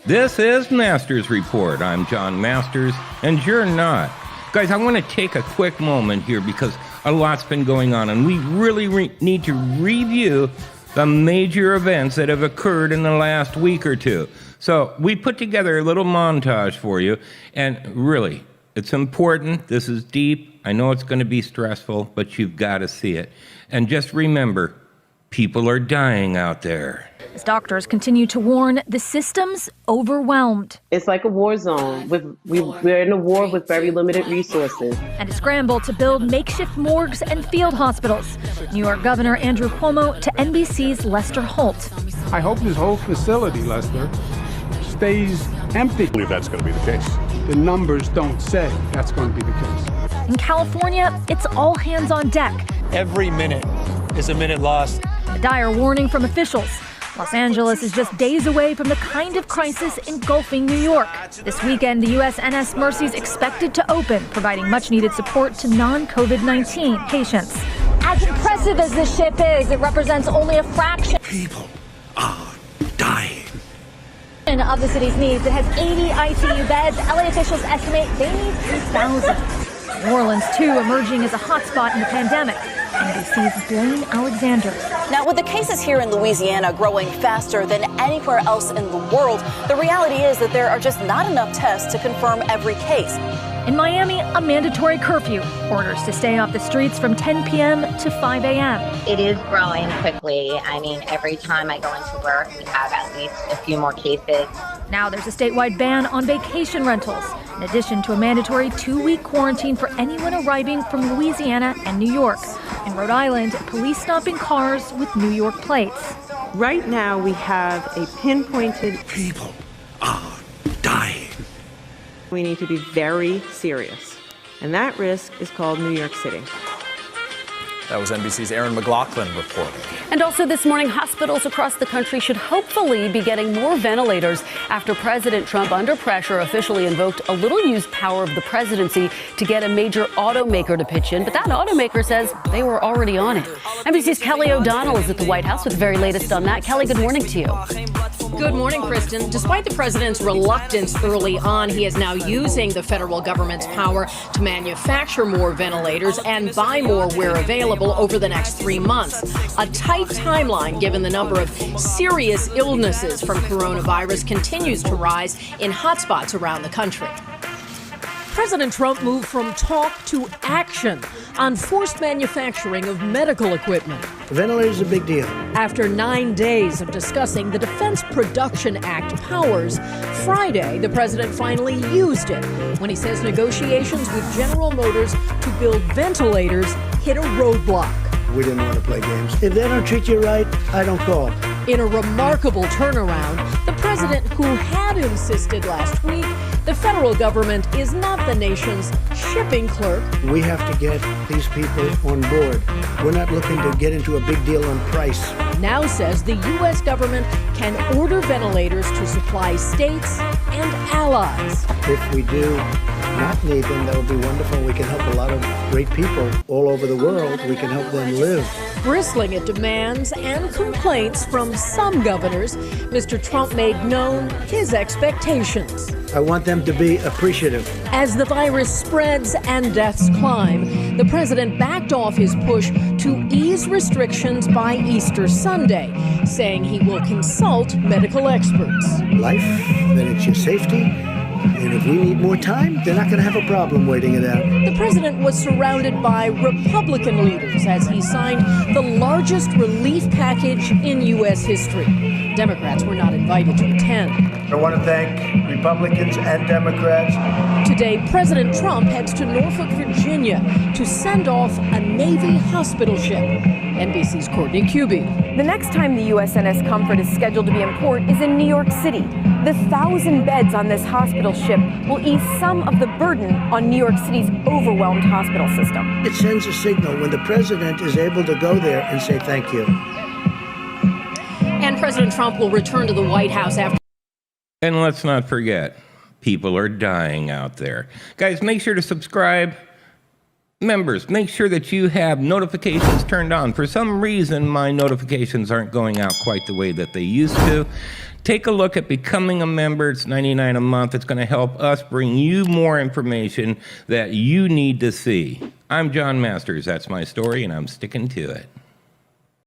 This is Masters Report. I'm John Masters, and you're not. Guys, I want to take a quick moment here because a lot's been going on, and we really need to review the major events that have occurred in the last week or two. So we put together a little montage for you, and really, it's important. This is deep. I know it's going to be stressful, but you've got to see it. And just remember, people are dying out there. As doctors continue to warn, the system's overwhelmed. It's like a war zone. We're in a war with very limited resources. And a scramble to build makeshift morgues and field hospitals. New York Governor Andrew Cuomo to NBC's Lester Holt. I hope this whole facility, Lester, stays empty. I believe that's going to be the case. The numbers don't say that's going to be the case. In California, it's all hands on deck. Every minute is a minute lost. A dire warning from officials. Los Angeles is just days away from the kind of crisis engulfing New York. This weekend, the USNS Mercy is expected to open, providing much-needed support to non-COVID-19 patients. As impressive as this ship is, it represents only a fraction. People are dying. Of the city's needs. It has 80 ICU beds. LA officials estimate they need 3,000. New Orleans, too, emerging as a hotspot in the pandemic. NBC's Blaine Alexander. Now, with the cases here in Louisiana growing faster than anywhere else in the world, the reality is that there are just not enough tests to confirm every case. In Miami, a mandatory curfew. Orders to stay off the streets from 10 p.m. to 5 a.m. It is growing quickly. I mean, every time I go into work, we have at least a few more cases. Now there's a statewide ban on vacation rentals, in addition to a mandatory 2-week quarantine for anyone arriving from Louisiana and New York. In Rhode Island, police stopping cars with New York plates. Right now, we have a pinpointed... People are dying. We need to be very serious. And that risk is called New York City. That was NBC's Aaron McLaughlin reporting. And also this morning, hospitals across the country should hopefully be getting more ventilators after President Trump, under pressure, officially invoked a little-used power of the presidency to get a major automaker to pitch in. But that automaker says they were already on it. NBC's Kelly O'Donnell is at the White House with the very latest on that. Kelly, good morning to you. Good morning, Kristen. Despite the president's reluctance early on, he is now using the federal government's power to manufacture more ventilators and buy more where available over the next 3 months. A tight timeline given the number of serious illnesses from coronavirus continues to rise in hotspots around the country. President Trump moved from talk to action on forced manufacturing of medical equipment. Ventilators are a big deal. After 9 days of discussing the Defense Production Act powers, Friday, the president finally used it when he says negotiations with General Motors to build ventilators hit a roadblock. We didn't want to play games. If they don't treat you right, I don't call. In a remarkable turnaround, the president, who had insisted last week the federal government is not the nation's shipping clerk. We have to get these people on board. We're not looking to get into a big deal on price. Now says the U.S. government can order ventilators to supply states and allies. If we do not need them, that would be wonderful. We can help a lot of great people all over the world. We can help them live. Bristling at demands and complaints from some governors, Mr. Trump made known his expectations. I want them to be appreciative. As the virus spreads and deaths climb, the president backed off his push to ease restrictions by Easter Sunday, saying he will consult medical experts. Life, then it's your safety. And if we need more time, they're not going to have a problem waiting it out. The president was surrounded by Republican leaders as he signed the largest relief package in U.S. history. Democrats were not invited to attend. I want to thank Republicans and Democrats. Today, President Trump heads to Norfolk, Virginia to send off a Navy hospital ship. NBC's Courtney Cubie. The next time the USNS Comfort is scheduled to be in port is in New York City. The 1,000 beds on this hospital ship will ease some of the burden on New York City's overwhelmed hospital system. It sends a signal when the president is able to go there and say thank you. And President Trump will return to the White House after. And let's not forget, people are dying out there. Guys, make sure to subscribe. members, make sure that you have notifications turned on. For some reason, my notifications aren't going out quite the way that they used to. Take a look at becoming a member. It's $99 a month. It's going to help us bring you more information that you need to see. I'm John Masters. That's my story, and I'm sticking to it.